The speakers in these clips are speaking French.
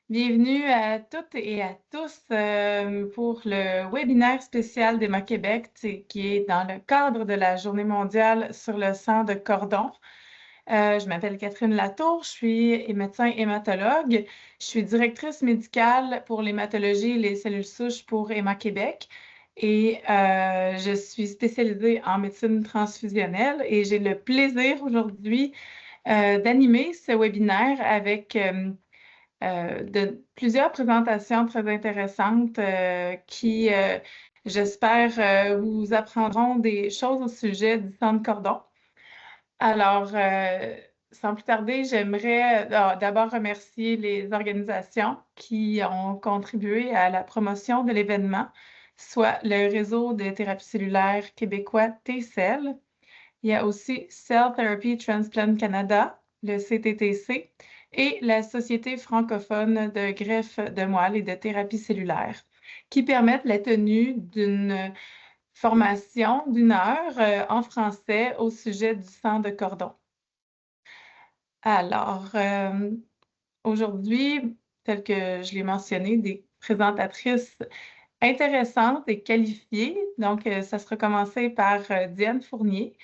Bienvenue à toutes et à tous pour le webinaire spécial d'Emma Québec, qui est dans le cadre de la Journée mondiale sur le sang de cordon. Je m'appelle Catherine Latour, je suis médecin hématologue. Je suis directrice médicale pour l'hématologie et les cellules souches pour Emma Québec. Et je suis spécialisée en médecine transfusionnelle et j'ai le plaisir aujourd'hui d'animer ce webinaire avec de plusieurs présentations très intéressantes qui, j'espère, vous apprendront des choses au sujet du sang de cordon. Alors, sans plus tarder, j'aimerais d'abord remercier les organisations qui ont contribué à la promotion de l'événement, soit le réseau de thérapie cellulaire québécois TCEL. Il y a aussi Cell Therapy Transplant Canada, le CTTC, et la Société francophone de greffe de moelle et de thérapie cellulaire, qui permettent la tenue d'une formation d'une heure en français au sujet du sang de cordon. Alors, aujourd'hui, tel que je l'ai mentionné, des présentatrices intéressantes et qualifiées. Donc, ça sera commencé par Diane Fournier,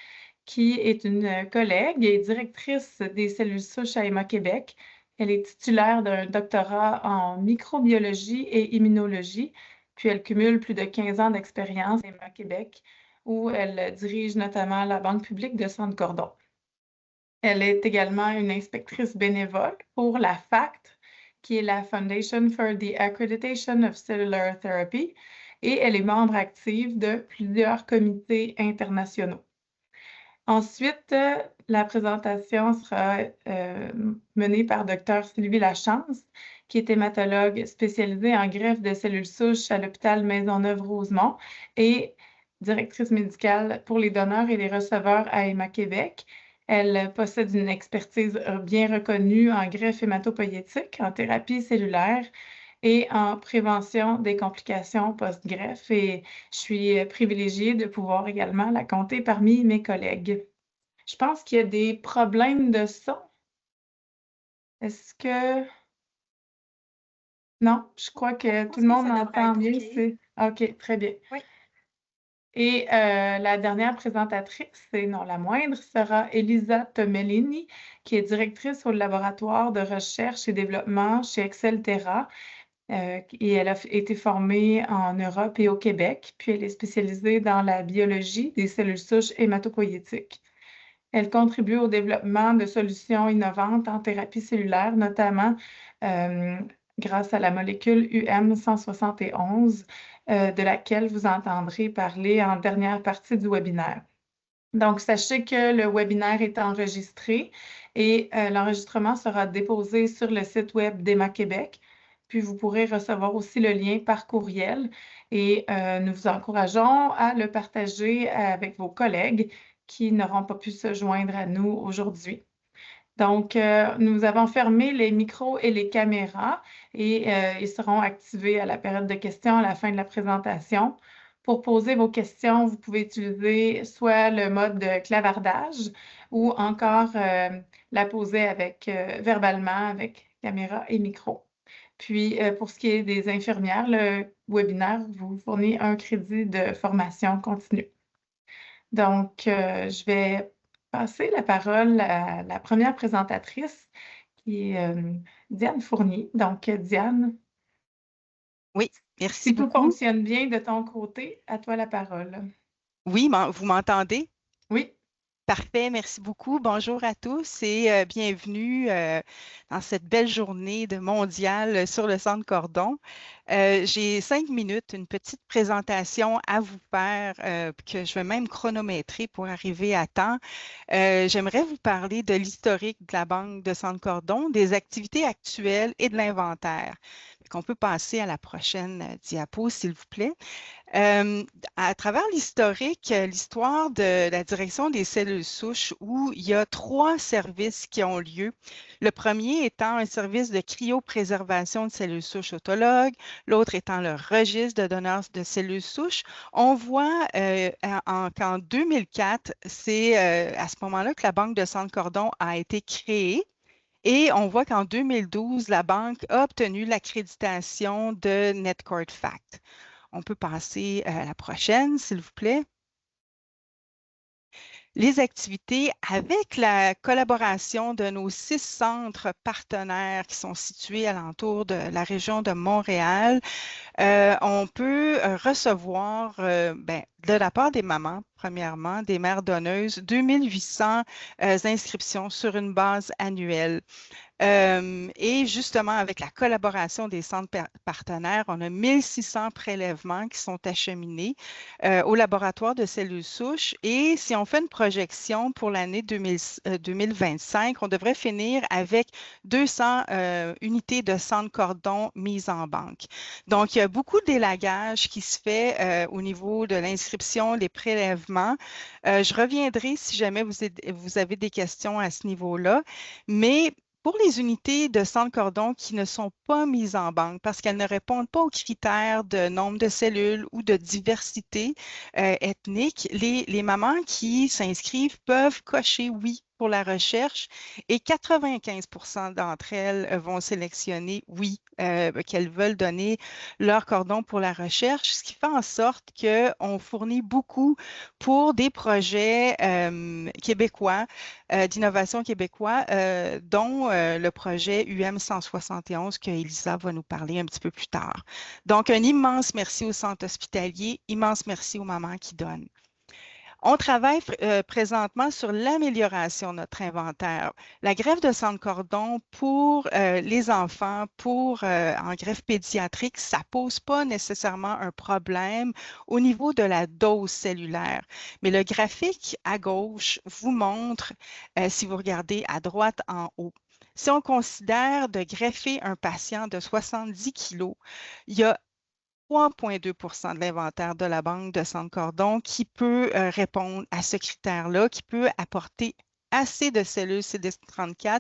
qui est une collègue et directrice des cellules souches à Emma Québec. Elle est titulaire d'un doctorat en microbiologie et immunologie, puis elle cumule plus de 15 ans d'expérience à Emma Québec, où elle dirige notamment la Banque publique de sang de cordon. Elle est également une inspectrice bénévole pour la FACT, qui est la Foundation for the Accreditation of Cellular Therapy, et elle est membre active de plusieurs comités internationaux. Ensuite, la présentation sera menée par Dr. Sylvie Lachance, qui est hématologue spécialisée en greffe de cellules souches à l'hôpital Maisonneuve-Rosemont et directrice médicale pour les donneurs et les receveurs à Emma Québec. Elle possède une expertise bien reconnue en greffe hématopoïétique, en thérapie cellulaire et en prévention des complications post-greffe. Et je suis privilégiée de pouvoir également la compter parmi mes collègues. Je pense qu'il y a des problèmes de son. Est-ce que... Non, je crois que tout le monde m'entend bien. OK, très bien. Oui. Et la dernière présentatrice, et non la moindre, sera Elisa Tomellini, qui est directrice au laboratoire de recherche et développement chez Excelterra. Et elle a été formée en Europe et au Québec, puis elle est spécialisée dans la biologie des cellules souches hématopoïétiques. Elle contribue au développement de solutions innovantes en thérapie cellulaire, notamment grâce à la molécule UM171, de laquelle vous entendrez parler en dernière partie du webinaire. Donc, sachez que le webinaire est enregistré et l'enregistrement sera déposé sur le site web d'Emma Québec. Puis, vous pourrez recevoir aussi le lien par courriel et nous vous encourageons à le partager avec vos collègues qui n'auront pas pu se joindre à nous aujourd'hui. Donc, nous avons fermé les micros et les caméras et ils seront activés à la période de questions à la fin de la présentation. Pour poser vos questions, vous pouvez utiliser soit le mode de clavardage ou encore la poser verbalement avec caméra et micro. Puis, pour ce qui est des infirmières, le webinaire vous fournit un crédit de formation continue. Donc, je vais passer la parole à la première présentatrice, qui est Diane Fournier. Donc, Diane, Oui, merci si tout beaucoup. fonctionne bien de ton côté, à toi la parole. Oui, vous m'entendez? Oui. Parfait, merci beaucoup. Bonjour à tous et bienvenue dans cette belle journée de mondiale sur le sang de cordon. J'ai 5 minutes, une petite présentation à vous faire que je vais même chronométrer pour arriver à temps. J'aimerais vous parler de l'historique de la Banque de sang de cordon, des activités actuelles et de l'inventaire. On peut passer à la prochaine diapo, s'il vous plaît. À travers l'historique, l'histoire de la direction des cellules souches, où il y a 3 services qui ont lieu. Le premier étant un service de cryopréservation de cellules souches autologues, l'autre étant le registre de donneurs de cellules souches. On voit qu'en 2004, c'est à ce moment-là que la Banque de sang de cordon a été créée. Et on voit qu'en 2012, la banque a obtenu l'accréditation de NetCourt Fact. On peut passer à la prochaine, s'il vous plaît. Les activités avec la collaboration de nos 6 centres partenaires qui sont situés alentour de la région de Montréal. On peut recevoir, de la part des mamans, premièrement, des mères donneuses, 2800 inscriptions sur une base annuelle. Et justement, avec la collaboration des centres partenaires, on a 1600 prélèvements qui sont acheminés au laboratoire de cellules souches. Et si on fait une projection pour l'année 2025, on devrait finir avec 200 unités de centres cordon mises en banque. Donc, il y a beaucoup d'élagage qui se fait au niveau de l'inscription, les prélèvements. Je reviendrai si jamais vous avez des questions à ce niveau-là. Mais pour les unités de centre cordon qui ne sont pas mises en banque parce qu'elles ne répondent pas aux critères de nombre de cellules ou de diversité ethnique, les mamans qui s'inscrivent peuvent cocher oui pour la recherche et 95 d'entre elles vont sélectionner oui, qu'elles veulent donner leur cordon pour la recherche, ce qui fait en sorte qu'on fournit beaucoup pour des projets québécois d'innovation québécois, dont le projet UM 171 que Elisa va nous parler un petit peu plus tard. Donc, un immense merci au centre hospitalier, immense merci aux mamans qui donnent. On travaille présentement sur l'amélioration de notre inventaire. La greffe de sang de cordon pour les enfants, en greffe pédiatrique, ça ne pose pas nécessairement un problème au niveau de la dose cellulaire. Mais le graphique à gauche vous montre, si vous regardez à droite en haut, si on considère de greffer un patient de 70 kilos, il y a 3,2 de l'inventaire de la banque de sang de cordon qui peut répondre à ce critère-là, qui peut apporter assez de cellules CD34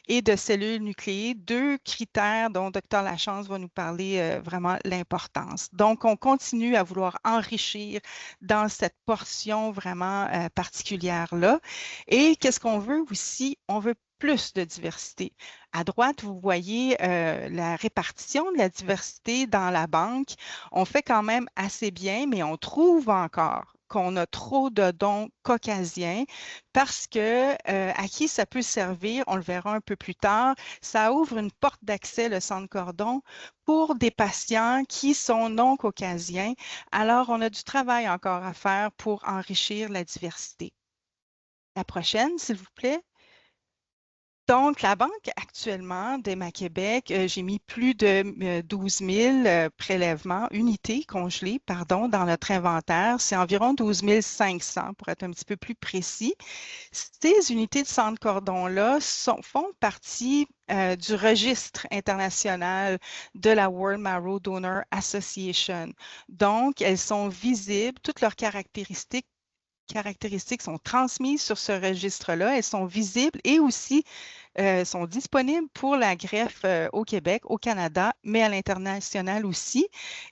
et de cellules nucléées, 2 critères dont Dr Lachance va nous parler vraiment l'importance. Donc, on continue à vouloir enrichir dans cette portion vraiment particulière-là. Et qu'est-ce qu'on veut aussi? On veut plus de diversité. À droite, vous voyez la répartition de la diversité dans la banque. On fait quand même assez bien, mais on trouve encore qu'on a trop de dons caucasiens parce que à qui ça peut servir, on le verra un peu plus tard, ça ouvre une porte d'accès, le centre cordon, pour des patients qui sont non caucasiens. Alors, on a du travail encore à faire pour enrichir la diversité. La prochaine, s'il vous plaît. Donc, la banque actuellement d'Emma Québec, j'ai mis plus de 12 000 prélèvements, unités congelées, pardon, dans notre inventaire. C'est environ 12 500 pour être un petit peu plus précis. Ces unités de centre cordon-là font partie du registre international de la World Marrow Donor Association. Donc, elles sont visibles, toutes leurs caractéristiques sont transmises sur ce registre-là, elles sont visibles et aussi sont disponibles pour la greffe au Québec, au Canada, mais à l'international aussi.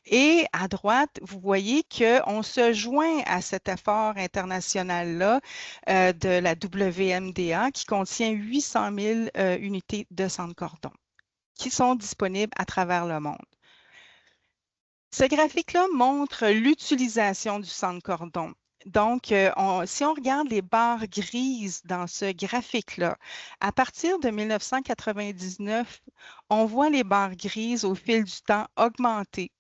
Et à droite, vous voyez qu'on se joint à cet effort international-là de la WMDA qui contient 800 000 unités de sang de cordon qui sont disponibles à travers le monde. Ce graphique-là montre l'utilisation du sang de cordon. Donc, si on regarde les barres grises dans ce graphique-là, à partir de 1999, on voit les barres grises au fil du temps augmenter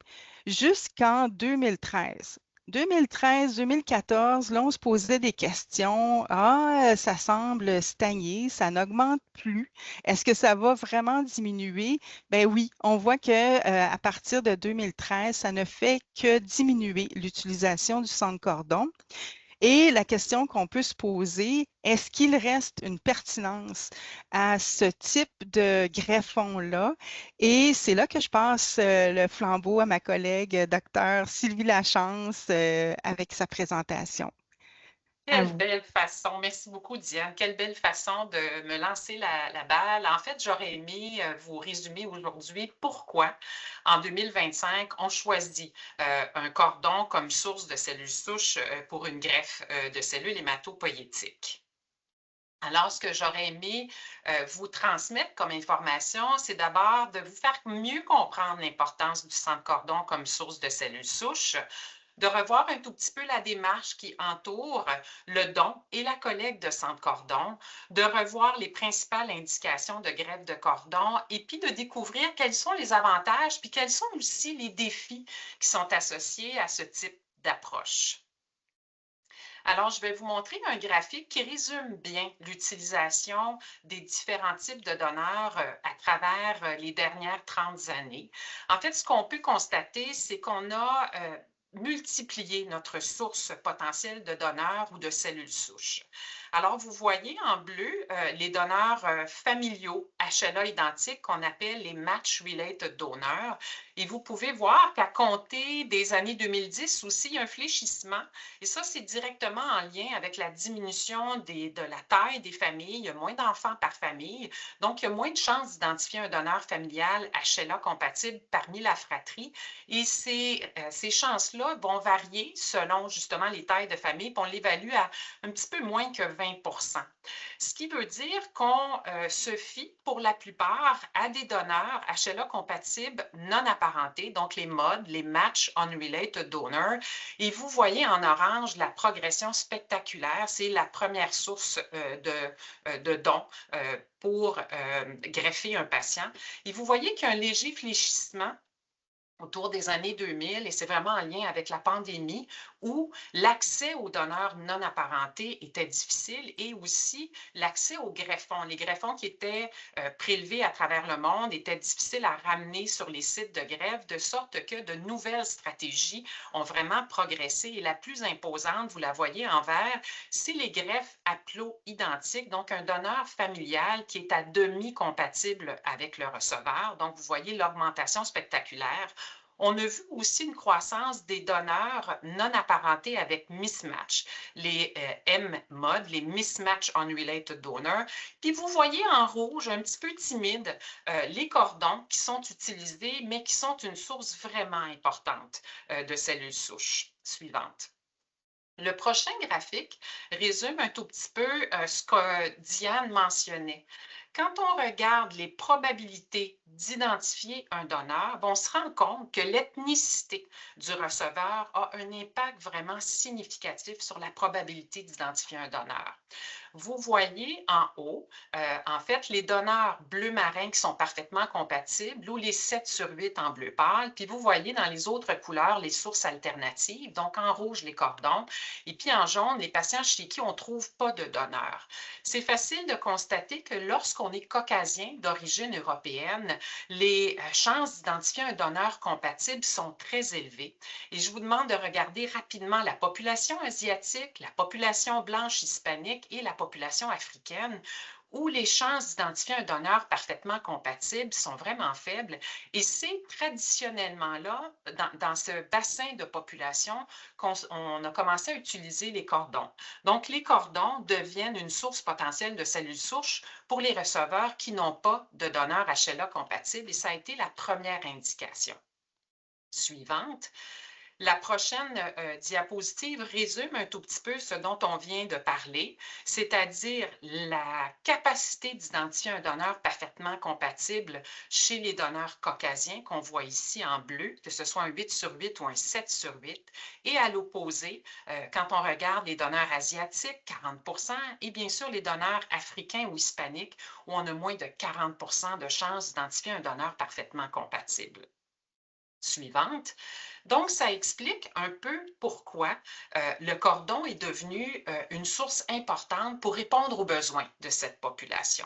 jusqu'en 2013. 2013-2014, là, on se posait des questions. Ah, ça semble stagner, ça n'augmente plus. Est-ce que ça va vraiment diminuer? Ben oui, on voit que à partir de 2013, ça ne fait que diminuer l'utilisation du sang de cordon. Et la question qu'on peut se poser, est-ce qu'il reste une pertinence à ce type de greffon-là? Et c'est là que je passe le flambeau à ma collègue, docteur Sylvie Lachance, avec sa présentation. À Quelle vous. belle façon. Merci beaucoup, Diane. Quelle belle façon de me lancer la balle. En fait, j'aurais aimé vous résumer aujourd'hui pourquoi, en 2025, on choisit un cordon comme source de cellules souches pour une greffe de cellules hématopoïétiques. Alors, ce que j'aurais aimé vous transmettre comme information, c'est d'abord de vous faire mieux comprendre l'importance du sang de cordon comme source de cellules souches, de revoir un tout petit peu la démarche qui entoure le don et la collecte de sang de cordon, de revoir les principales indications de greffe de cordon et puis de découvrir quels sont les avantages puis quels sont aussi les défis qui sont associés à ce type d'approche. Alors, je vais vous montrer un graphique qui résume bien l'utilisation des différents types de donneurs à travers les dernières 30 années. En fait, ce qu'on peut constater, c'est qu'on a multiplié notre source potentielle de donneurs ou de cellules souches. Alors, vous voyez en bleu les donneurs familiaux HLA identiques qu'on appelle les match-related donors. Et vous pouvez voir qu'à compter des années 2010 aussi, il y a un fléchissement. Et ça, c'est directement en lien avec la diminution de la taille des familles. Il y a moins d'enfants par famille. Donc, il y a moins de chances d'identifier un donneur familial HLA compatible parmi la fratrie. Et ces chances-là vont varier selon justement les tailles de famille. Puis on l'évalue à un petit peu moins que 20 %. Ce qui veut dire qu'on se fie pour la plupart à des donneurs HLA compatibles non apparentés, donc les MUD, les Match Unrelated Donors. Et vous voyez en orange la progression spectaculaire. C'est la première source de dons pour greffer un patient. Et vous voyez qu'il y a un léger fléchissement autour des années 2000, et c'est vraiment en lien avec la pandémie, où l'accès aux donneurs non apparentés était difficile et aussi l'accès aux greffons. Les greffons qui étaient prélevés à travers le monde étaient difficiles à ramener sur les sites de greffe, de sorte que de nouvelles stratégies ont vraiment progressé. Et la plus imposante, vous la voyez en vert, c'est les greffes haplo-identiques, donc un donneur familial qui est à demi compatible avec le receveur. Donc, vous voyez l'augmentation spectaculaire. On a vu aussi une croissance des donneurs non apparentés avec mismatch, les M-MOD, les Mismatch Unrelated Donors. Puis vous voyez en rouge, un petit peu timide, les cordons qui sont utilisés, mais qui sont une source vraiment importante de cellules souches suivantes. Le prochain graphique résume un tout petit peu ce que Diane mentionnait. Quand on regarde les probabilités d'identifier un donneur, on se rend compte que l'ethnicité du receveur a un impact vraiment significatif sur la probabilité d'identifier un donneur. Vous voyez en haut, en fait, les donneurs bleu marin qui sont parfaitement compatibles ou les 7 sur 8 en bleu pâle. Puis vous voyez dans les autres couleurs les sources alternatives, donc en rouge les cordons et puis en jaune les patients chez qui on ne trouve pas de donneur. C'est facile de constater que lorsqu'on est caucasien d'origine européenne, les chances d'identifier un donneur compatible sont très élevées. Et je vous demande de regarder rapidement la population asiatique, la population blanche hispanique et la population africaine, où les chances d'identifier un donneur parfaitement compatible sont vraiment faibles. Et c'est traditionnellement là, dans ce bassin de population, qu'on a commencé à utiliser les cordons. Donc, les cordons deviennent une source potentielle de cellules souches pour les receveurs qui n'ont pas de donneur HLA compatible, et ça a été la première indication. Suivante. La prochaine diapositive résume un tout petit peu ce dont on vient de parler, c'est-à-dire la capacité d'identifier un donneur parfaitement compatible chez les donneurs caucasiens qu'on voit ici en bleu, que ce soit un 8 sur 8 ou un 7 sur 8, et à l'opposé, quand on regarde les donneurs asiatiques, 40 %, et bien sûr les donneurs africains ou hispaniques, où on a moins de 40 % de chances d'identifier un donneur parfaitement compatible. Suivante. Donc, ça explique un peu pourquoi le cordon est devenu une source importante pour répondre aux besoins de cette population.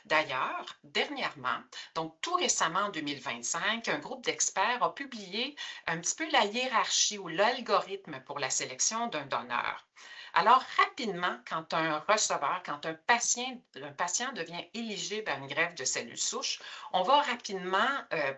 D'ailleurs, dernièrement, donc tout récemment en 2025, un groupe d'experts a publié un petit peu la hiérarchie ou l'algorithme pour la sélection d'un donneur. Alors, rapidement, quand un receveur, quand un patient devient éligible à une greffe de cellules souches, on va rapidement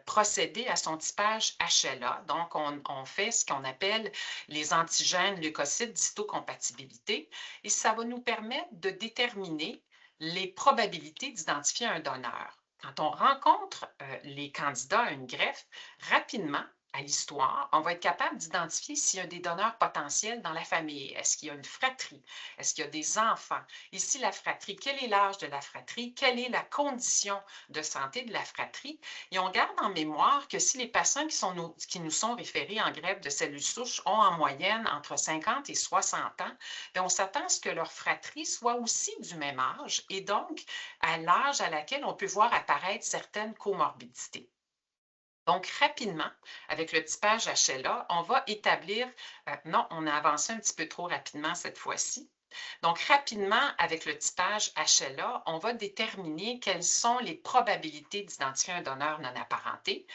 procéder à son typage HLA. Donc, on fait ce qu'on appelle les antigènes leucocytes d'histocompatibilité et ça va nous permettre de déterminer les probabilités d'identifier un donneur. Quand on rencontre les candidats à une greffe, rapidement, à l'histoire, on va être capable d'identifier s'il y a des donneurs potentiels dans la famille. Est-ce qu'il y a une fratrie? Est-ce qu'il y a des enfants? Et si la fratrie, quel est l'âge de la fratrie? Quelle est la condition de santé de la fratrie? Et on garde en mémoire que si les patients qui nous sont référés en greffe de cellules souches ont en moyenne entre 50 et 60 ans, bien, on s'attend à ce que leur fratrie soit aussi du même âge et donc à l'âge à laquelle on peut voir apparaître certaines comorbidités. Donc, rapidement, avec le typage HLA, on va établir, non, on a avancé un petit peu trop rapidement cette fois-ci. Donc, rapidement, avec le typage HLA, on va déterminer quelles sont les probabilités d'identifier un donneur non apparenté.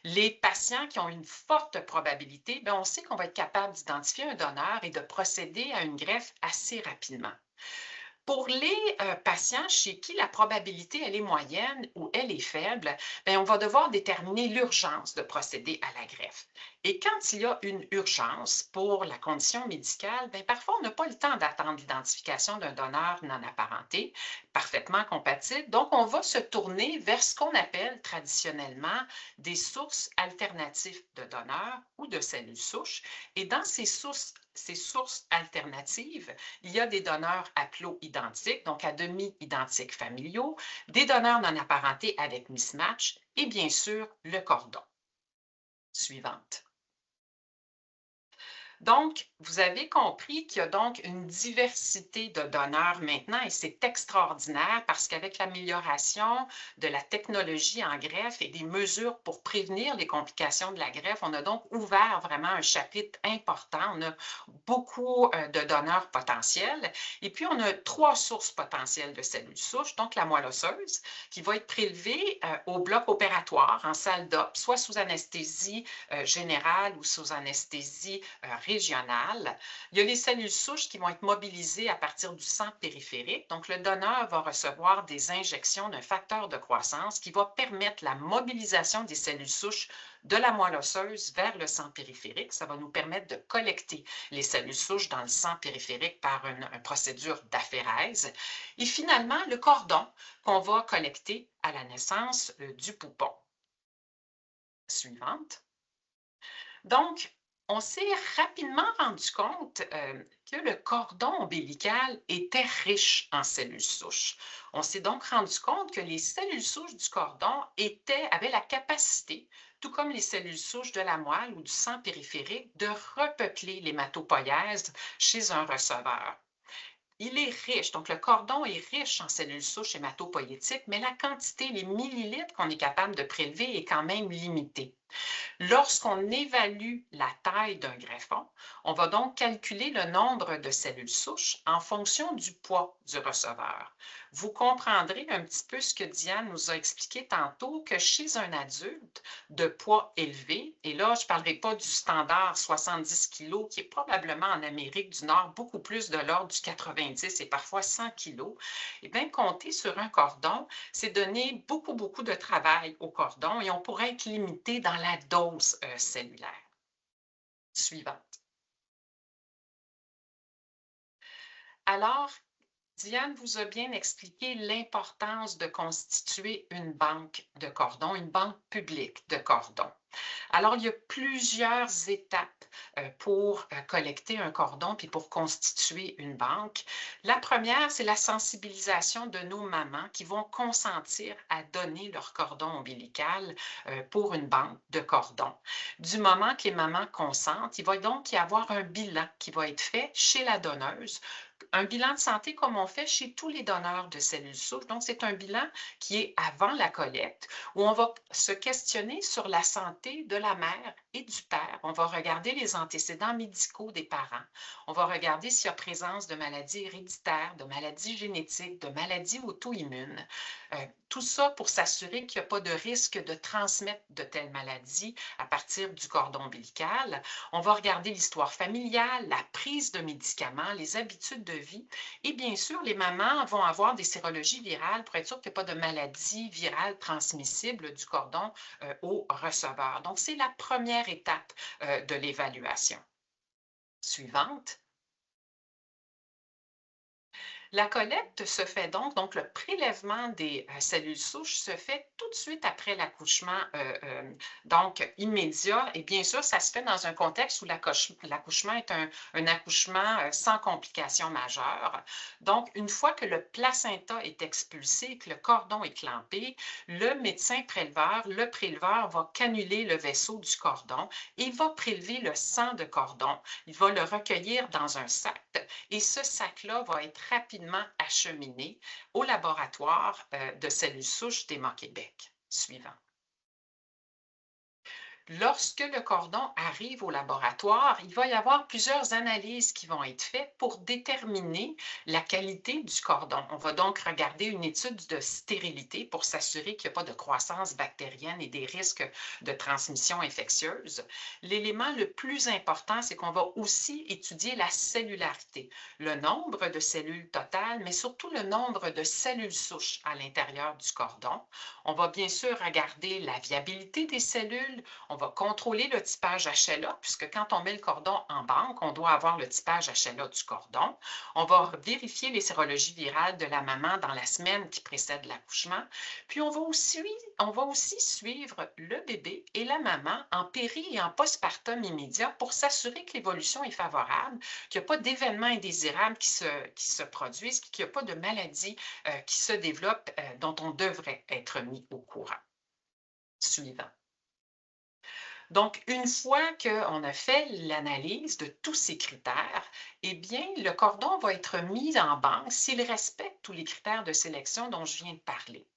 Les patients qui ont une forte probabilité, bien, on sait qu'on va être capable d'identifier un donneur et de procéder à une greffe assez rapidement. Pour les patients chez qui la probabilité elle est moyenne ou elle est faible, bien, on va devoir déterminer l'urgence de procéder à la greffe. Et quand il y a une urgence pour la condition médicale, bien, parfois on n'a pas le temps d'attendre l'identification d'un donneur non apparenté, parfaitement compatible. Donc, on va se tourner vers ce qu'on appelle traditionnellement des sources alternatives de donneurs ou de cellules souches. Et dans ces sources alternatives, il y a des donneurs haplo-identiques, donc à demi identiques familiaux, des donneurs non apparentés avec mismatch et bien sûr le cordon. Suivante. Donc, vous avez compris qu'il y a donc une diversité de donneurs maintenant et c'est extraordinaire parce qu'avec l'amélioration de la technologie en greffe et des mesures pour prévenir les complications de la greffe, on a donc ouvert vraiment un chapitre important. On a beaucoup de donneurs potentiels et puis on a 3 sources potentielles de cellules souches, donc la moelle osseuse qui va être prélevée au bloc opératoire en salle d'op, soit sous anesthésie générale ou sous anesthésie régionale. Il y a les cellules souches qui vont être mobilisées à partir du sang périphérique. Donc, le donneur va recevoir des injections d'un facteur de croissance qui va permettre la mobilisation des cellules souches de la moelle osseuse vers le sang périphérique. Ça va nous permettre de collecter les cellules souches dans le sang périphérique par une procédure d'aphérèse. Et finalement, le cordon qu'on va collecter à la naissance du poupon. Suivante. Donc, on s'est rapidement rendu compte que le cordon ombilical était riche en cellules souches. On s'est donc rendu compte que les cellules souches du cordon avaient la capacité, tout comme les cellules souches de la moelle ou du sang périphérique, de repeupler l'hématopoïèse chez un receveur. Il est riche, donc le cordon est riche en cellules souches hématopoïétiques, mais la quantité, les millilitres qu'on est capable de prélever est quand même limitée. Lorsqu'on évalue la taille d'un greffon, on va donc calculer le nombre de cellules souches en fonction du poids du receveur. Vous comprendrez un petit peu ce que Diane nous a expliqué tantôt, que chez un adulte de poids élevé, et là, je ne parlerai pas du standard 70 kg, qui est probablement en Amérique du Nord beaucoup plus de l'ordre du 90 et parfois 100 kg, et bien, compter sur un cordon, c'est donner beaucoup de travail au cordon et on pourrait être limité dans la dose cellulaire. Suivante. Alors, Diane vous a bien expliqué l'importance de constituer une banque de cordons, une banque publique de cordons. Alors, il y a plusieurs étapes pour collecter un cordon puis pour constituer une banque. La première, c'est la sensibilisation de nos mamans qui vont consentir à donner leur cordon ombilical pour une banque de cordons. Du moment que les mamans consentent, il va donc y avoir un bilan qui va être fait chez la donneuse. Un bilan de santé comme on fait chez tous les donneurs de cellules souches. Donc, c'est un bilan qui est avant la collecte où on va se questionner sur la santé de la mère et du père. On va regarder les antécédents médicaux des parents. On va regarder s'il y a présence de maladies héréditaires, de maladies génétiques, de maladies auto-immunes. Tout ça pour s'assurer qu'il n'y a pas de risque de transmettre de telles maladies à partir du cordon ombilical. On va regarder l'histoire familiale, la prise de médicaments, les habitudes de vie. Et bien sûr, les mamans vont avoir des sérologies virales pour être sûr qu'il n'y a pas de maladie virale transmissible du cordon au receveur. Donc, c'est la première étape de l'évaluation. Suivante. La collecte se fait donc le prélèvement des cellules souches se fait tout de suite après l'accouchement, donc immédiat. Et bien sûr, ça se fait dans un contexte où l'accouchement est un accouchement sans complications majeures. Donc, une fois que le placenta est expulsé et que le cordon est clampé, le médecin préleveur, le préleveur va cannuler le vaisseau du cordon et va prélever le sang de cordon. Il va le recueillir dans un sac et ce sac-là va être rapidement acheminé au laboratoire de cellules souches d'Emma Québec. Suivant. Lorsque le cordon arrive au laboratoire, il va y avoir plusieurs analyses qui vont être faites pour déterminer la qualité du cordon. On va donc regarder une étude de stérilité pour s'assurer qu'il n'y a pas de croissance bactérienne et des risques de transmission infectieuse. L'élément le plus important, c'est qu'on va aussi étudier la cellularité, le nombre de cellules totales, mais surtout le nombre de cellules souches à l'intérieur du cordon. On va bien sûr regarder la viabilité des cellules. On va contrôler le typage HLA, puisque quand on met le cordon en banque, on doit avoir le typage HLA du cordon. On va vérifier les sérologies virales de la maman dans la semaine qui précède l'accouchement. Puis on va aussi suivre le bébé et la maman en péri et en postpartum immédiat pour s'assurer que l'évolution est favorable, qu'il n'y a pas d'événements indésirables qui se produisent, qu'il n'y a pas de maladies qui se développent dont on devrait être mis au courant. Suivant. Donc, une fois qu'on a fait l'analyse de tous ces critères, eh bien, le cordon va être mis en banque s'il respecte tous les critères de sélection dont je viens de parler.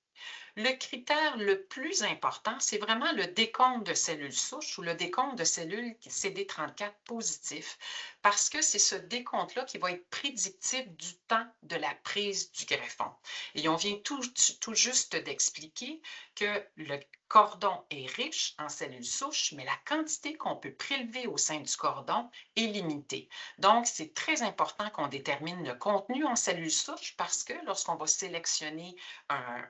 Le critère le plus important, c'est vraiment le décompte de cellules souches ou le décompte de cellules CD34 positifs, parce que c'est ce décompte-là qui va être prédictif du temps de la prise du greffon. Et on vient tout juste d'expliquer que le cordon est riche en cellules souches, mais la quantité qu'on peut prélever au sein du cordon est limitée. Donc, c'est très important qu'on détermine le contenu en cellules souches parce que lorsqu'on va sélectionner un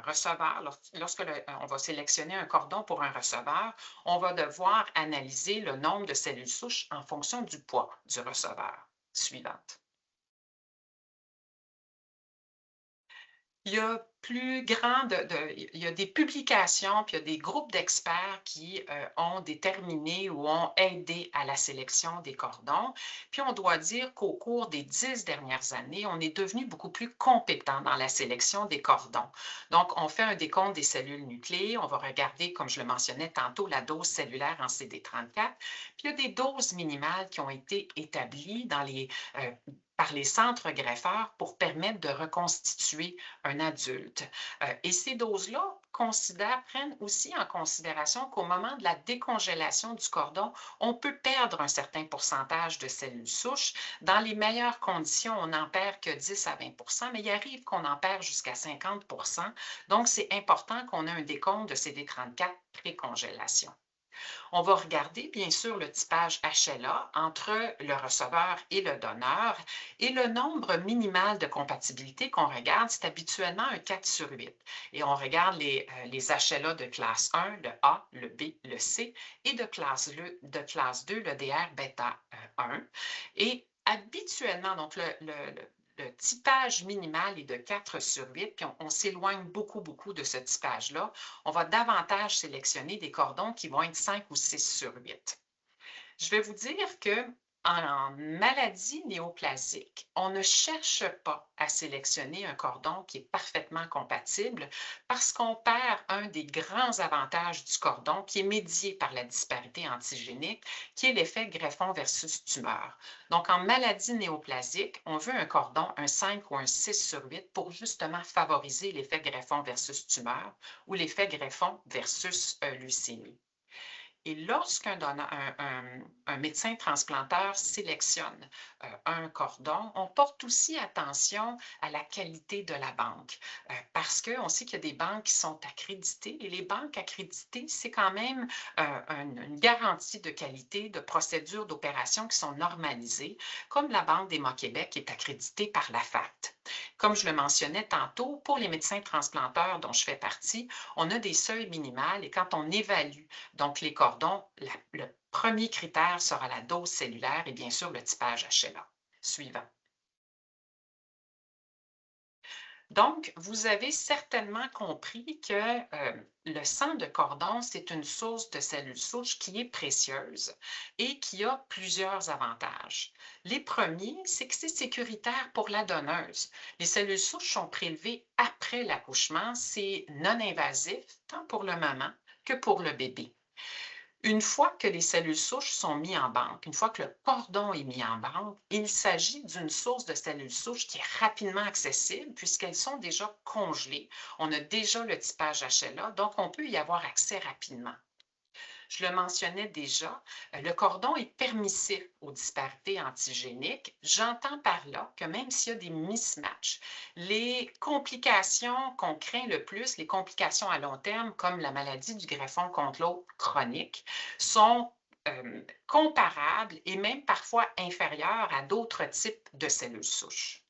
receveur, lorsque on va sélectionner un cordon pour un receveur, on va devoir analyser le nombre de cellules souches en fonction du poids du receveur. Suivante. Il y a il y a des publications, puis il y a des groupes d'experts qui ont déterminé ou ont aidé à la sélection des cordons. Puis on doit dire qu'au cours des 10 dernières années, on est devenu beaucoup plus compétent dans la sélection des cordons. Donc, on fait un décompte des cellules nucléées. On va regarder, comme je le mentionnais tantôt, la dose cellulaire en CD34. Puis il y a des doses minimales qui ont été établies par les centres greffeurs pour permettre de reconstituer un adulte. Et ces doses-là prennent aussi en considération qu'au moment de la décongélation du cordon, on peut perdre un certain pourcentage de cellules souches. Dans les meilleures conditions, on n'en perd que 10 à 20 mais il arrive qu'on en perd jusqu'à 50 Donc, c'est important qu'on ait un décompte de CD34 pré-congélation. On va regarder, bien sûr, le typage HLA entre le receveur et le donneur. Et le nombre minimal de compatibilité qu'on regarde, c'est habituellement un 4 sur 8. Et on regarde les HLA de classe 1, le A, le B, le C, et de classe 2, le DR bêta 1. Et habituellement, donc le typage minimal est de 4 sur 8, puis on s'éloigne beaucoup de ce typage-là. On va davantage sélectionner des cordons qui vont être 5 ou 6 sur 8. Je vais vous dire que en maladie néoplasique, on ne cherche pas à sélectionner un cordon qui est parfaitement compatible parce qu'on perd un des grands avantages du cordon qui est médié par la disparité antigénique, qui est l'effet greffon versus tumeur. Donc, en maladie néoplasique, on veut un cordon, un 5 ou un 6 sur 8 pour justement favoriser l'effet greffon versus tumeur ou l'effet greffon versus leucémie. Et lorsqu'un médecin transplanteur sélectionne un cordon, on porte aussi attention à la qualité de la banque parce qu'on sait qu'il y a des banques qui sont accréditées et les banques accréditées, c'est quand même une garantie de qualité, de procédures d'opération qui sont normalisées, comme la Banque d'Emma Québec qui est accréditée par la FACT. Comme je le mentionnais tantôt, pour les médecins transplanteurs dont je fais partie, on a des seuils minimales et quand on évalue donc les cordons, le premier critère sera la dose cellulaire et bien sûr le typage HLA. Suivant. Donc, vous avez certainement compris que le sang de cordon, c'est une source de cellules souches qui est précieuse et qui a plusieurs avantages. Les premiers, c'est que c'est sécuritaire pour la donneuse. Les cellules souches sont prélevées après l'accouchement. C'est non invasif tant pour le maman que pour le bébé. Une fois que les cellules souches sont mises en banque, une fois que le cordon est mis en banque, il s'agit d'une source de cellules souches qui est rapidement accessible puisqu'elles sont déjà congelées. On a déjà le typage HLA, donc on peut y avoir accès rapidement. Je le mentionnais déjà, le cordon est permissif aux disparités antigéniques. J'entends par là que même s'il y a des mismatchs, les complications qu'on craint le plus, les complications à long terme, comme la maladie du greffon contre l'autre chronique, sont comparables et même parfois inférieures à d'autres types de cellules souches.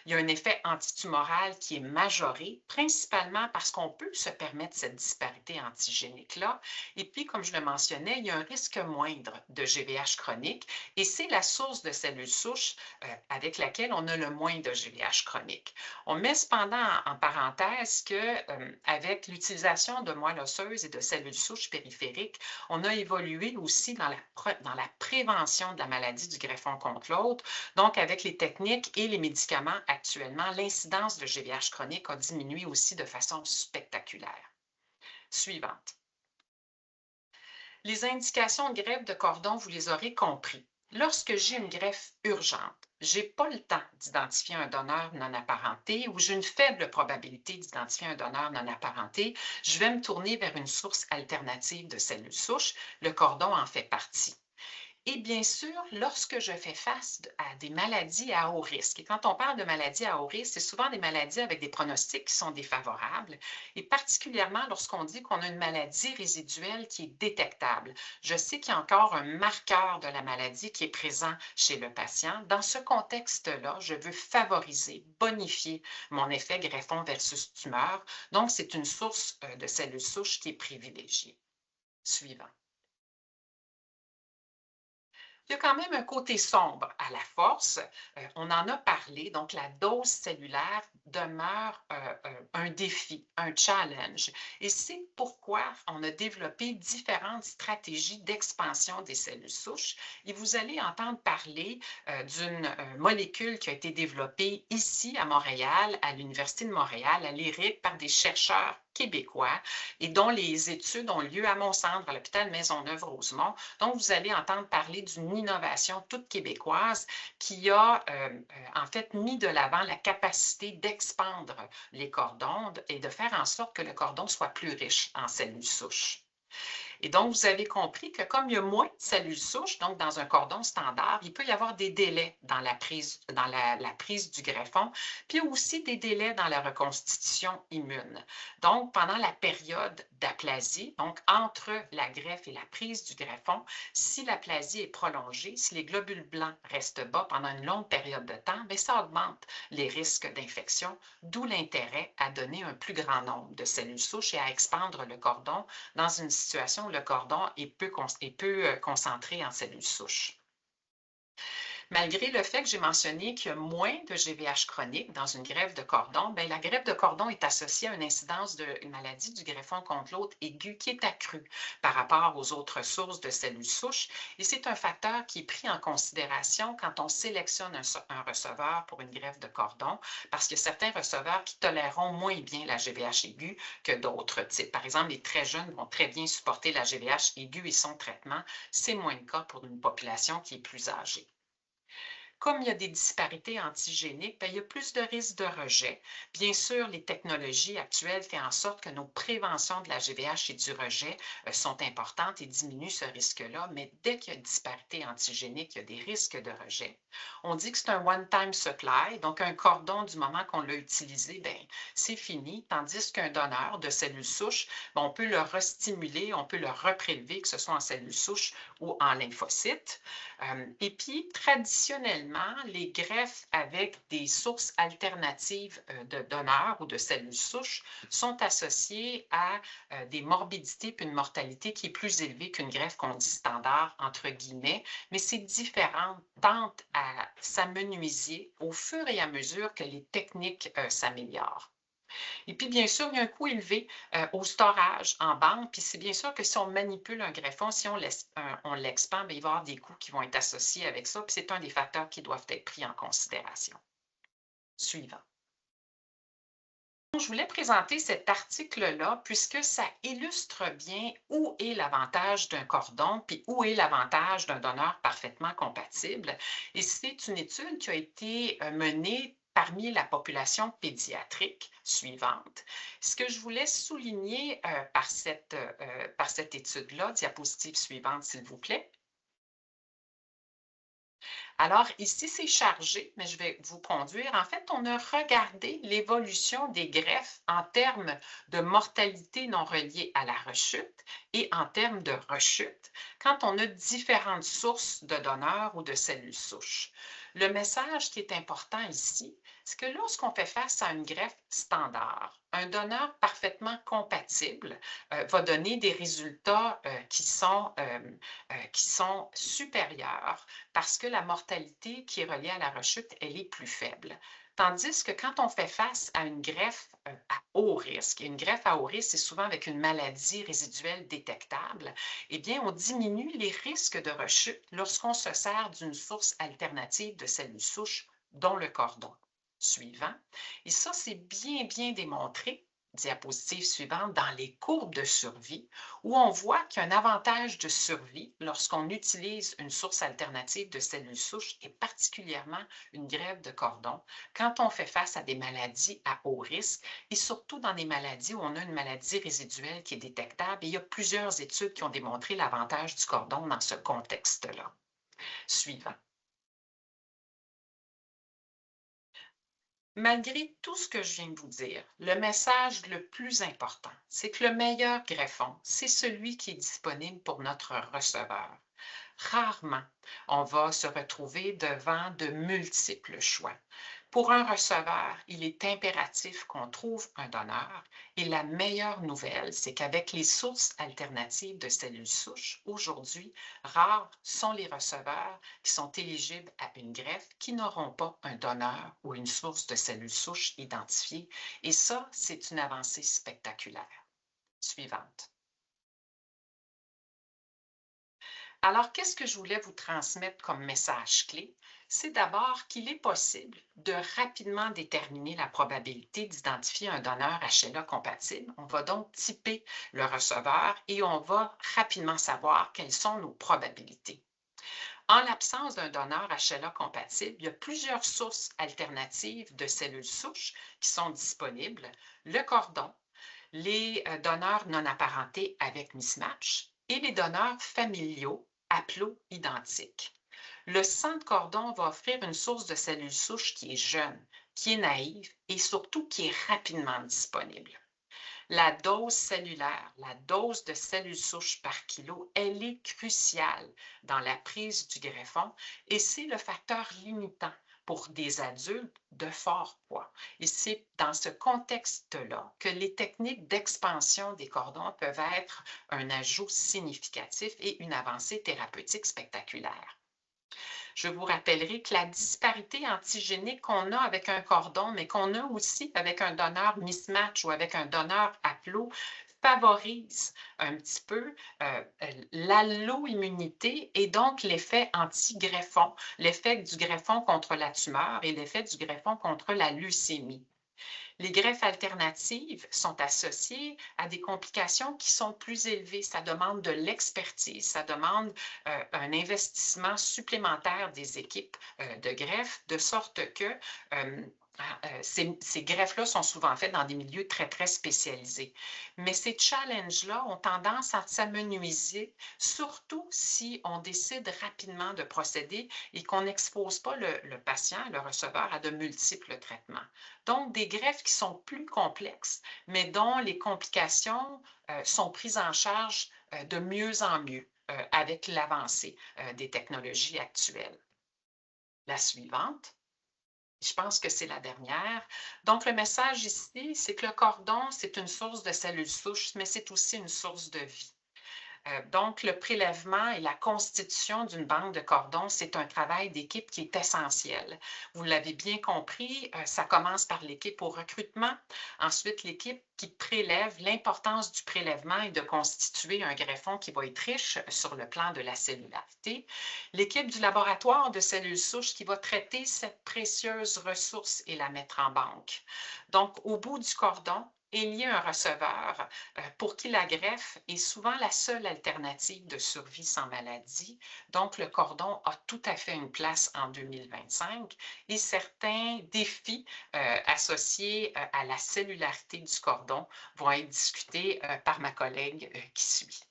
Il y a un effet antitumoral qui est majoré, principalement parce qu'on peut se permettre cette disparité antigénique-là. Et puis, comme je le mentionnais, il y a un risque moindre de GVH chronique et c'est la source de cellules souches avec laquelle on a le moins de GVH chronique. On met cependant en parenthèse qu'avec l'utilisation de moelle osseuse et de cellules souches périphériques, on a évolué aussi dans la prévention de la maladie du greffon contre l'autre. Donc, avec les techniques et les médicaments actuellement, l'incidence de GVH chronique a diminué aussi de façon spectaculaire. Suivante. Les indications de greffe de cordon, vous les aurez compris. Lorsque j'ai une greffe urgente, je n'ai pas le temps d'identifier un donneur non apparenté ou j'ai une faible probabilité d'identifier un donneur non apparenté, je vais me tourner vers une source alternative de cellules souches. Le cordon en fait partie. Et bien sûr, lorsque je fais face à des maladies à haut risque, et quand on parle de maladies à haut risque, c'est souvent des maladies avec des pronostics qui sont défavorables, et particulièrement lorsqu'on dit qu'on a une maladie résiduelle qui est détectable. Je sais qu'il y a encore un marqueur de la maladie qui est présent chez le patient. Dans ce contexte-là, je veux favoriser, bonifier mon effet greffon versus tumeur. Donc, c'est une source de cellules souches qui est privilégiée. Suivant. Il y a quand même un côté sombre à la force. On en a parlé, donc la dose cellulaire demeure un défi, un challenge. Et c'est pourquoi on a développé différentes stratégies d'expansion des cellules souches. Et vous allez entendre parler d'une molécule qui a été développée ici à Montréal, à l'Université de Montréal, à l'IRIC, par des chercheurs québécois et dont les études ont lieu à Mont-Centre, à l'hôpital Maisonneuve-Rosemont. Donc, vous allez entendre parler d'une innovation toute québécoise qui a en fait mis de l'avant la capacité d'expandre les cordons et de faire en sorte que le cordon soit plus riche en cellules souches. Et donc, vous avez compris que comme il y a moins de cellules souches, donc dans un cordon standard, il peut y avoir des délais dans la prise du greffon, puis aussi des délais dans la reconstitution immune. Donc, pendant la période d'aplasie, donc entre la greffe et la prise du greffon, si l'aplasie est prolongée, si les globules blancs restent bas pendant une longue période de temps, bien, ça augmente les risques d'infection, d'où l'intérêt à donner un plus grand nombre de cellules souches et à expandre le cordon dans une situation où le cordon est peu concentré en cellules souches. Malgré le fait que j'ai mentionné qu'il y a moins de GVH chronique dans une greffe de cordon, bien, la greffe de cordon est associée à une incidence d'une maladie du greffon contre l'autre aiguë qui est accrue par rapport aux autres sources de cellules souches. Et c'est un facteur qui est pris en considération quand on sélectionne un receveur pour une greffe de cordon, parce qu'il y a certains receveurs qui toléreront moins bien la GVH aiguë que d'autres types. Par exemple, les très jeunes vont très bien supporter la GVH aiguë et son traitement. C'est moins le cas pour une population qui est plus âgée. Comme il y a des disparités antigéniques, bien, il y a plus de risques de rejet. Bien sûr, les technologies actuelles font en sorte que nos préventions de la GVH et du rejet sont importantes et diminuent ce risque-là, mais dès qu'il y a une disparité antigénique, il y a des risques de rejet. On dit que c'est un one-time supply, donc un cordon du moment qu'on l'a utilisé, bien, c'est fini, tandis qu'un donneur de cellules souches, bien, on peut le restimuler, on peut le reprélever, que ce soit en cellules souches ou en lymphocytes. Et puis, traditionnellement, actuellement, les greffes avec des sources alternatives de donneurs ou de cellules souches sont associées à des morbidités puis une mortalité qui est plus élevée qu'une greffe qu'on dit standard, entre guillemets, mais ces différentes tentent à s'amenuiser au fur et à mesure que les techniques s'améliorent. Et puis, bien sûr, il y a un coût élevé au storage en banque. Puis, c'est bien sûr que si on manipule un greffon, si on l'expand, bien, il va y avoir des coûts qui vont être associés avec ça. Puis, c'est un des facteurs qui doivent être pris en considération. Suivant. Je voulais présenter cet article-là puisque ça illustre bien où est l'avantage d'un cordon, puis où est l'avantage d'un donneur parfaitement compatible. Et c'est une étude qui a été menée parmi la population pédiatrique suivante. Ce que je voulais souligner par cette étude-là, diapositive suivante, s'il vous plaît. Alors, ici, c'est chargé, mais je vais vous conduire. En fait, on a regardé l'évolution des greffes en termes de mortalité non reliée à la rechute et en termes de rechute quand on a différentes sources de donneurs ou de cellules souches. Le message qui est important ici, c'est que lorsqu'on fait face à une greffe standard, un donneur parfaitement compatible va donner des résultats qui sont supérieurs parce que la mortalité qui est reliée à la rechute, elle est plus faible. Tandis que quand on fait face à une greffe à haut risque, et une greffe à haut risque, c'est souvent avec une maladie résiduelle détectable, eh bien, on diminue les risques de rechute lorsqu'on se sert d'une source alternative de cellules souches, dont le cordon. Suivant. Et ça, c'est bien démontré, diapositive suivante, dans les courbes de survie, où on voit qu'il y a un avantage de survie lorsqu'on utilise une source alternative de cellules souches et particulièrement une greffe de cordon quand on fait face à des maladies à haut risque et surtout dans des maladies où on a une maladie résiduelle qui est détectable. Et il y a plusieurs études qui ont démontré l'avantage du cordon dans ce contexte-là. Suivant. Malgré tout ce que je viens de vous dire, le message le plus important, c'est que le meilleur greffon, c'est celui qui est disponible pour notre receveur. Rarement, on va se retrouver devant de multiples choix. Pour un receveur, il est impératif qu'on trouve un donneur et la meilleure nouvelle, c'est qu'avec les sources alternatives de cellules souches, aujourd'hui, rares sont les receveurs qui sont éligibles à une greffe qui n'auront pas un donneur ou une source de cellules souches identifiée. Et ça, c'est une avancée spectaculaire. Suivante. Alors, qu'est-ce que je voulais vous transmettre comme message clé? C'est d'abord qu'il est possible de rapidement déterminer la probabilité d'identifier un donneur HLA compatible. On va donc typer le receveur et on va rapidement savoir quelles sont nos probabilités. En l'absence d'un donneur HLA compatible, il y a plusieurs sources alternatives de cellules souches qui sont disponibles. Le cordon, les donneurs non apparentés avec mismatch et les donneurs familiaux haplo-identiques. Le sang de cordon va offrir une source de cellules souches qui est jeune, qui est naïve et surtout qui est rapidement disponible. La dose cellulaire, la dose de cellules souches par kilo, elle est cruciale dans la prise du greffon et c'est le facteur limitant pour des adultes de fort poids. Et c'est dans ce contexte-là que les techniques d'expansion des cordons peuvent être un ajout significatif et une avancée thérapeutique spectaculaire. Je vous rappellerai que la disparité antigénique qu'on a avec un cordon, mais qu'on a aussi avec un donneur mismatch ou avec un donneur haplo, favorise un petit peu l'alloimmunité et donc l'effet anti-greffon, l'effet du greffon contre la tumeur et l'effet du greffon contre la leucémie. Les greffes alternatives sont associées à des complications qui sont plus élevées. Ça demande de l'expertise, ça demande un investissement supplémentaire des équipes de greffe, de sorte que ces greffes-là sont souvent faites dans des milieux très spécialisés. Mais ces challenges-là ont tendance à s'amenuiser, surtout si on décide rapidement de procéder et qu'on n'expose pas le patient, le receveur, à de multiples traitements. Donc, des greffes qui sont plus complexes, mais dont les complications sont prises en charge de mieux en mieux avec l'avancée des technologies actuelles. La suivante. Je pense que c'est la dernière. Donc, le message ici, c'est que le cordon, c'est une source de cellules souches, mais c'est aussi une source de vie. Donc, le prélèvement et la constitution d'une banque de cordons, c'est un travail d'équipe qui est essentiel. Vous l'avez bien compris, ça commence par l'équipe au recrutement, ensuite l'équipe qui prélève. L'importance du prélèvement est de constituer un greffon qui va être riche sur le plan de la cellularité. L'équipe du laboratoire de cellules souches qui va traiter cette précieuse ressource et la mettre en banque. Donc, au bout du cordon, il y a un receveur pour qui la greffe est souvent la seule alternative de survie sans maladie. Donc, le cordon a tout à fait une place en 2025 et certains défis associés à la cellularité du cordon vont être discutés par ma collègue qui suit.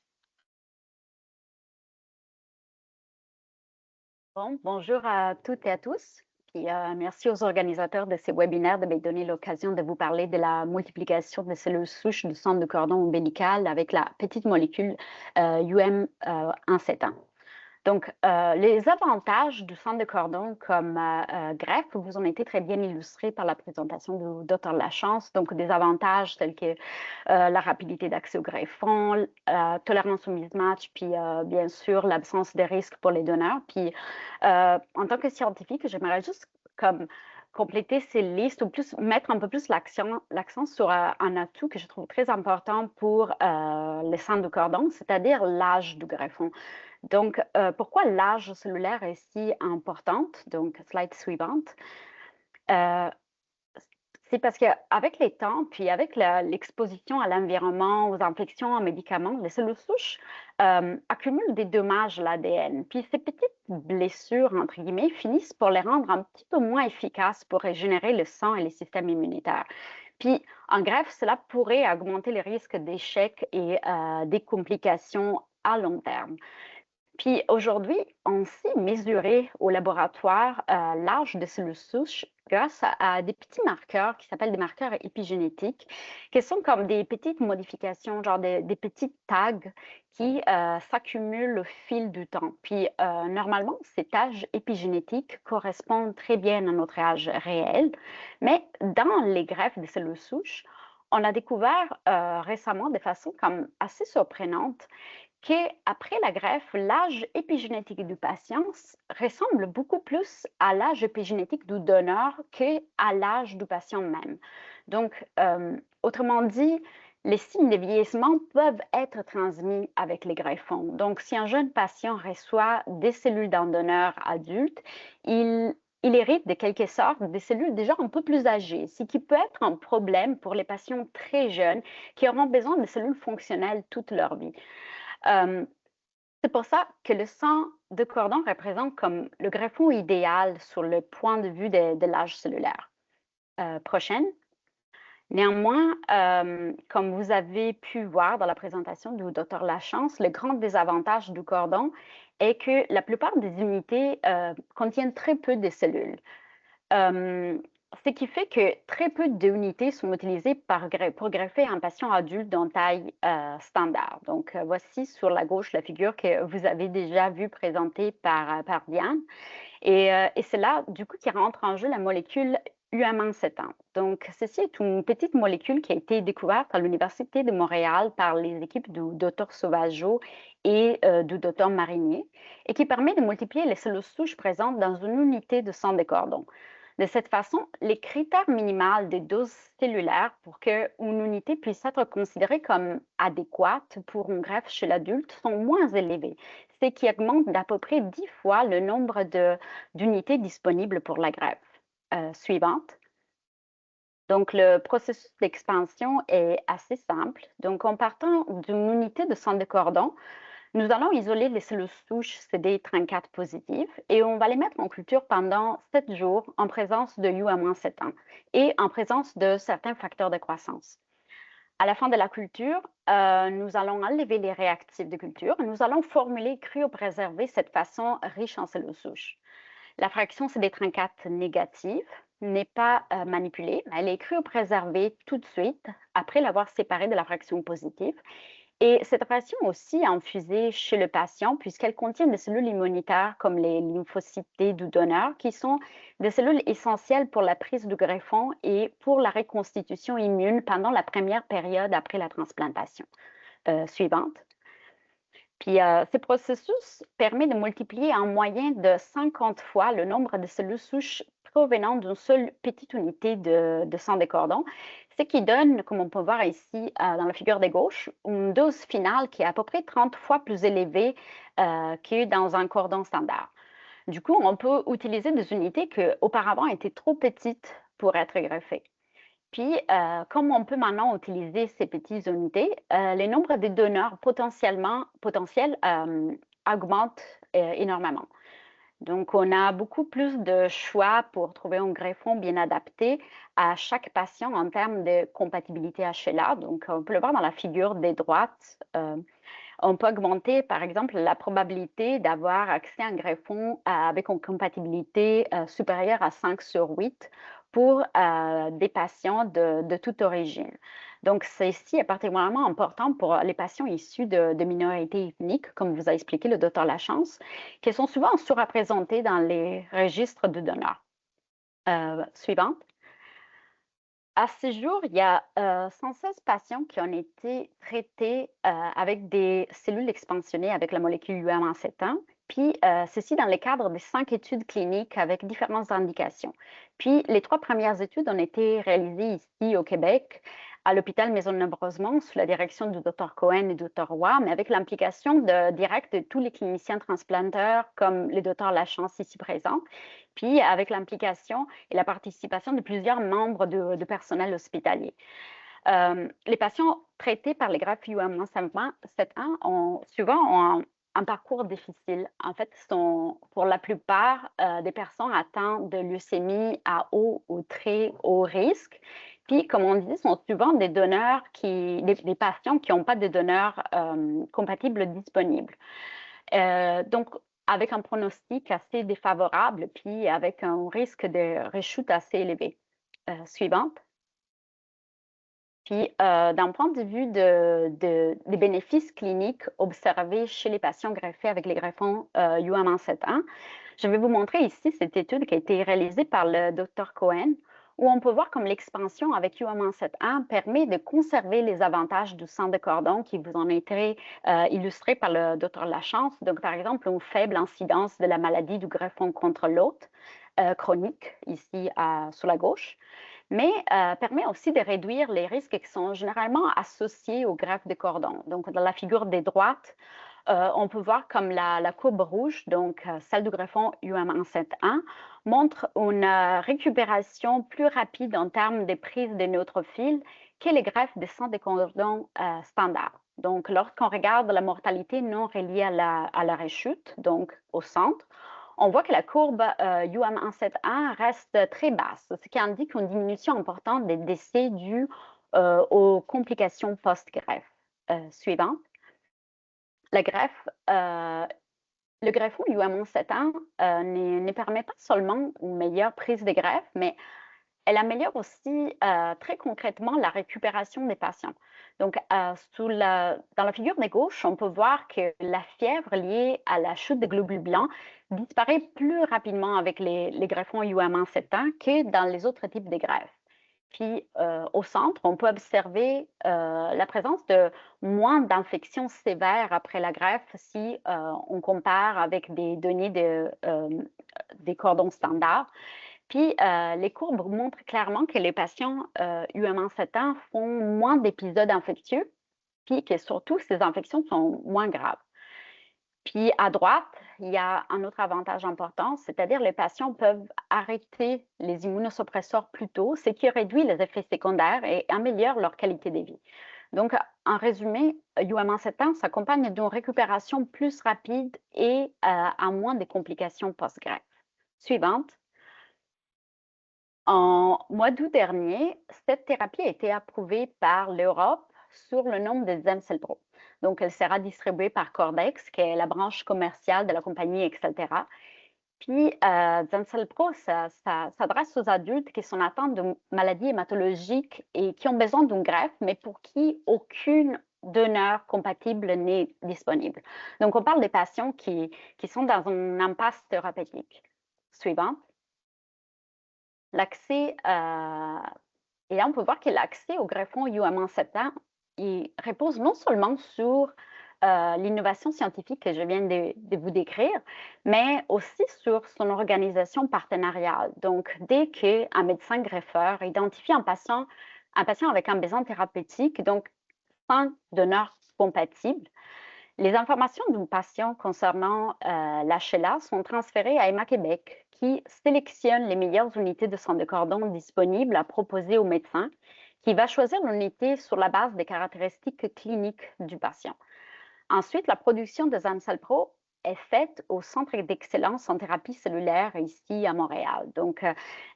Bon, bonjour à toutes et à tous. Puis, merci aux organisateurs de ces webinaires de me donner l'occasion de vous parler de la multiplication des cellules souches du centre de cordon ombilical avec la petite molécule UM171. Donc, les avantages du centre de cordon comme greffe vous ont été très bien illustrés par la présentation du Dr Lachance. Donc, des avantages tels que la rapidité d'accès au greffon, tolérance au mismatch, puis bien sûr l'absence de risque pour les donneurs. Puis, en tant que scientifique, j'aimerais juste comme compléter ces listes ou plus mettre un peu plus l'accent sur un atout que je trouve très important pour les centres de cordon, c'est-à-dire l'âge du greffon. Donc, pourquoi l'âge cellulaire est si importante? Donc, slide suivante. C'est parce qu'avec les temps, puis avec l'exposition à l'environnement, aux infections, aux médicaments, les cellules souches accumulent des dommages à l'ADN. Puis ces petites blessures, entre guillemets, finissent par les rendre un petit peu moins efficaces pour régénérer le sang et les systèmes immunitaires. Puis en greffe, cela pourrait augmenter le risque d'échec et des complications à long terme. Puis aujourd'hui, on sait mesurer au laboratoire l'âge de cellules souches grâce à des petits marqueurs qui s'appellent des marqueurs épigénétiques, qui sont comme des petites modifications, genre des petits tags qui s'accumulent au fil du temps. Puis normalement, cet âge épigénétique correspond très bien à notre âge réel, mais dans les greffes de cellules souches, on a découvert récemment de façon comme assez surprenante qu'après la greffe, l'âge épigénétique du patient ressemble beaucoup plus à l'âge épigénétique du donneur qu'à l'âge du patient même. Donc, autrement dit, les signes de vieillissement peuvent être transmis avec les greffons. Donc, si un jeune patient reçoit des cellules d'un donneur adulte, il hérite de quelque sorte des cellules déjà un peu plus âgées, ce qui peut être un problème pour les patients très jeunes qui auront besoin de cellules fonctionnelles toute leur vie. C'est pour ça que le sang de cordon représente comme le greffon idéal sur le point de vue de l'âge cellulaire. Prochaine. Néanmoins, comme vous avez pu voir dans la présentation du Dr Lachance, le grand désavantage du cordon est que la plupart des unités contiennent très peu de cellules. Ce qui fait que très peu d'unités sont utilisées pour greffer un patient adulte d'une taille standard. Donc, voici sur la gauche la figure que vous avez déjà vue présentée par Diane. Et c'est là, du coup, qui rentre en jeu la molécule UM171. Donc, ceci est une petite molécule qui a été découverte à l'Université de Montréal par les équipes du Dr Sauvageau et du Dr Marinier et qui permet de multiplier les cellules souches présentes dans une unité de sang de cordon. De cette façon, les critères minimaux des doses cellulaires pour qu'une unité puisse être considérée comme adéquate pour une greffe chez l'adulte sont moins élevés, ce qui augmente d'à peu près 10 fois le nombre d'unités disponibles pour la greffe. Suivante. Donc, le processus d'expansion est assez simple. Donc, en partant d'une unité de sang de cordon, nous allons isoler les cellules souches CD34 positives et on va les mettre en culture pendant 7 jours en présence de UM171 et en présence de certains facteurs de croissance. À la fin de la culture, nous allons enlever les réactifs de culture et nous allons formuler cryopréserver cette façon riche en cellules souches. La fraction CD34 négative n'est pas manipulée, mais elle est cryopréservée tout de suite après l'avoir séparée de la fraction positive. Et cette ration aussi est infusée chez le patient puisqu'elle contient des cellules immunitaires comme les lymphocytes T du donneur, qui sont des cellules essentielles pour la prise du greffon et pour la reconstitution immune pendant la première période après la transplantation suivante. Puis ce processus permet de multiplier en moyenne de 50 fois le nombre de cellules souches provenant d'une seule petite unité de sang des cordons, ce qui donne, comme on peut voir ici dans la figure de gauche, une dose finale qui est à peu près 30 fois plus élevée que dans un cordon standard. Du coup, on peut utiliser des unités qui auparavant étaient trop petites pour être greffées. Puis, comme on peut maintenant utiliser ces petites unités, les nombres de donneurs potentiels augmentent énormément. Donc, on a beaucoup plus de choix pour trouver un greffon bien adapté à chaque patient en termes de compatibilité HLA. Donc, on peut le voir dans la figure des droites. On peut augmenter, par exemple, la probabilité d'avoir accès à un greffon avec une compatibilité supérieure à 5/8 pour des patients de toute origine. Donc, ceci est particulièrement important pour les patients issus de minorités ethniques, comme vous a expliqué le Dr Lachance, qui sont souvent surreprésentés dans les registres de donneurs. Suivante. À ce jour, il y a 116 patients qui ont été traités avec des cellules expansionnées avec la molécule UM171, puis ceci dans le cadre de 5 études cliniques avec différentes indications. Puis les 3 premières études ont été réalisées ici au Québec, à l'hôpital Maisonneuve-Rosemont, sous la direction du Dr Cohen et du Dr Roy, mais avec l'implication directe de tous les cliniciens transplanteurs, comme le Dr Lachance ici présent, puis avec l'implication et la participation de plusieurs membres de personnel hospitalier. Les patients traités par les greffes UM171 ont souvent un parcours difficile. En fait, sont pour la plupart des personnes atteintes de leucémie à haut ou très haut risque. Puis, comme on dit, sont souvent des donneurs des patients qui n'ont pas de donneurs compatibles disponibles. Donc, avec un pronostic assez défavorable, puis avec un risque de rechute assez élevé. Suivante. Puis, d'un point de vue des bénéfices cliniques observés chez les patients greffés avec les greffons UM171, je vais vous montrer ici cette étude qui a été réalisée par le Dr Cohen, où on peut voir comme l'expansion avec UM171 permet de conserver les avantages du sang de cordon qui vous ont été illustrés par le Dr Lachance. Donc, par exemple, une faible incidence de la maladie du greffon contre l'hôte chronique, ici sur la gauche, mais permet aussi de réduire les risques qui sont généralement associés aux greffes de cordon. Donc, dans la figure des droites, on peut voir comme la courbe rouge, donc celle du greffon UM171, montre une récupération plus rapide en termes de prise de neutrophiles que les greffes de sang de cordon standard. Donc, lorsqu'on regarde la mortalité non reliée à la rechute, donc au centre, on voit que la courbe UM171 reste très basse, ce qui indique une diminution importante des décès dus aux complications post-greffe. Suivante. La greffe, le greffon UM171 ne permet pas seulement une meilleure prise de greffe, mais elle améliore aussi très concrètement la récupération des patients. Donc, dans la figure de gauche, on peut voir que la fièvre liée à la chute de globules blancs disparaît plus rapidement avec les greffons UM171 que dans les autres types de greffes. Puis, au centre, on peut observer la présence de moins d'infections sévères après la greffe si on compare avec des données des cordons standards. Puis, les courbes montrent clairement que les patients UM171 font moins d'épisodes infectieux, puis que surtout, ces infections sont moins graves. Puis, à droite, il y a un autre avantage important, c'est-à-dire les patients peuvent arrêter les immunosuppresseurs plus tôt, ce qui réduit les effets secondaires et améliore leur qualité de vie. Donc, en résumé, UM171 s'accompagne d'une récupération plus rapide et à moins de complications post-greffe. Suivante. En mois d'août dernier, cette thérapie a été approuvée par l'Europe sur le nom de Zemcelpro. Donc, elle sera distribuée par Cordex, qui est la branche commerciale de la compagnie Exceltera. Puis, Zemcelpro, ça s'adresse aux adultes qui sont atteints de maladies hématologiques et qui ont besoin d'une greffe, mais pour qui aucune donneur compatible n'est disponible. Donc, on parle des patients qui sont dans une impasse thérapeutique. Suivante. L'accès, et là, on peut voir que l'accès au greffon UM1 il repose non seulement sur l'innovation scientifique que je viens de vous décrire, mais aussi sur son organisation partenariale. Donc, dès qu'un médecin greffeur identifie un patient avec un besoin thérapeutique, donc sans donneur compatible, les informations du patient concernant l'HLA sont transférées à EMA Québec, qui sélectionne les meilleures unités de sang de cordon disponibles à proposer au médecin, qui va choisir l'unité sur la base des caractéristiques cliniques du patient. Ensuite, la production de ZamCellPro est faite au Centre d'excellence en thérapie cellulaire ici à Montréal. Donc,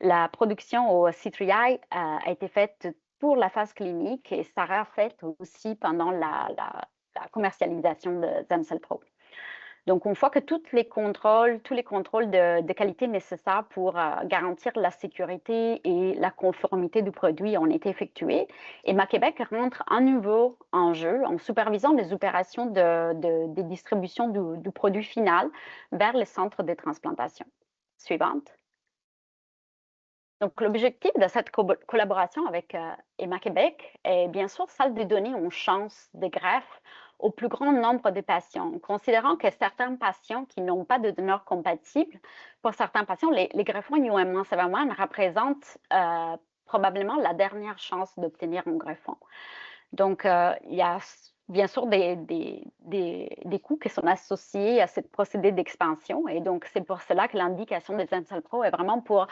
la production au C3I a été faite pour la phase clinique et sera faite aussi pendant la commercialisation de ZamCellPro. Donc, une fois que tous les contrôles de qualité nécessaires pour garantir la sécurité et la conformité du produit ont été effectués, EMA Québec rentre à nouveau en jeu en supervisant les opérations de distribution du produit final vers les centres de transplantation. Suivante. Donc, l'objectif de cette collaboration avec EMA Québec est bien sûr celle de donner une chance de greffe au plus grand nombre de patients, considérant que certains patients qui n'ont pas de donneur compatible, pour certains patients, les greffons UM1 représentent probablement la dernière chance d'obtenir un greffon. Donc, il y a bien sûr des coûts qui sont associés à ce procédé d'expansion. Et donc, c'est pour cela que l'indication de ZamCellPro est vraiment pour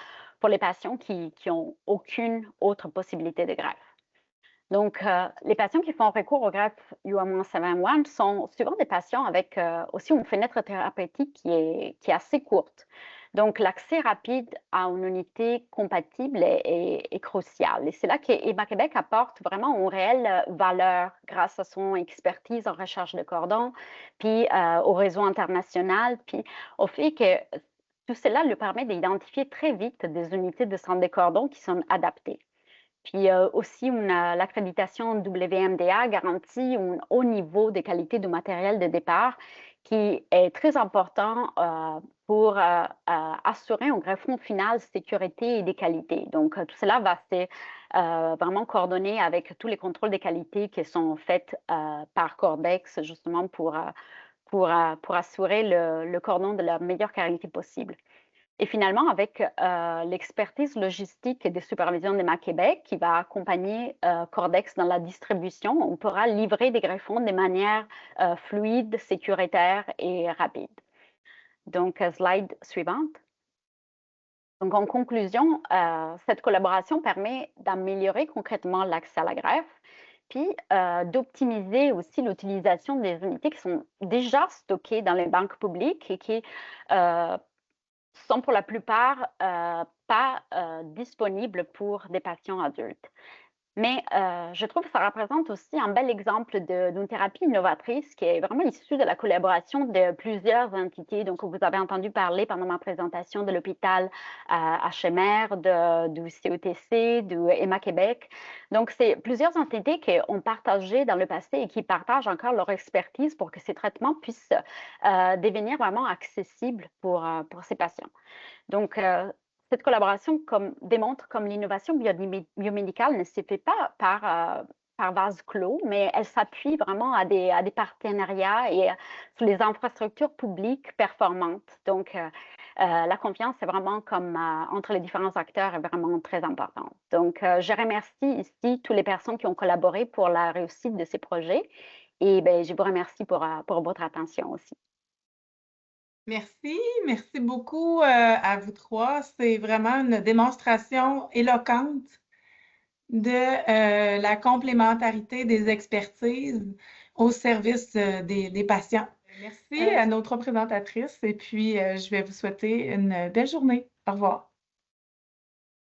les patients qui n'ont aucune autre possibilité de greffe. Donc, les patients qui font recours au greffe UM1 sont souvent des patients avec aussi une fenêtre thérapeutique qui est assez courte. Donc, l'accès rapide à une unité compatible est crucial. Et c'est là qu'EMA Québec apporte vraiment une réelle valeur grâce à son expertise en recherche de cordons, puis au réseau international, puis au fait que tout cela lui permet d'identifier très vite des unités de sang de cordons qui sont adaptées. Puis aussi, l'accréditation WMDA garantit un haut niveau de qualité du matériel de départ qui est très important pour assurer un greffon final sécurité et de qualité. Donc, tout cela va se vraiment coordonner avec tous les contrôles de qualité qui sont faits par Cordex, justement pour assurer le cordon de la meilleure qualité possible. Et finalement, avec l'expertise logistique et de supervision d'EMA Québec qui va accompagner Cordex dans la distribution, on pourra livrer des greffons de manière fluide, sécuritaire et rapide. Donc, slide suivante. Donc, en conclusion, cette collaboration permet d'améliorer concrètement l'accès à la greffe, puis d'optimiser aussi l'utilisation des unités qui sont déjà stockées dans les banques publiques et qui sont pour la plupart pas disponibles pour des patients adultes. Mais je trouve que ça représente aussi un bel exemple d'une thérapie innovatrice qui est vraiment issue de la collaboration de plusieurs entités. Donc, vous avez entendu parler pendant ma présentation de l'hôpital HMR, du CETC, du EMA Québec. Donc, c'est plusieurs entités qui ont partagé dans le passé et qui partagent encore leur expertise pour que ces traitements puissent devenir vraiment accessibles pour ces patients. Donc, cette collaboration démontre comme l'innovation biomédicale ne se fait pas par vase clos, mais elle s'appuie vraiment à des partenariats et sur les infrastructures publiques performantes. Donc, la confiance est vraiment entre les différents acteurs est vraiment très importante. Donc, je remercie ici toutes les personnes qui ont collaboré pour la réussite de ces projets et je vous remercie pour votre attention aussi. Merci beaucoup à vous trois. C'est vraiment une démonstration éloquente de la complémentarité des expertises au service des patients. Merci à nos trois présentatrices et puis je vais vous souhaiter une belle journée. Au revoir.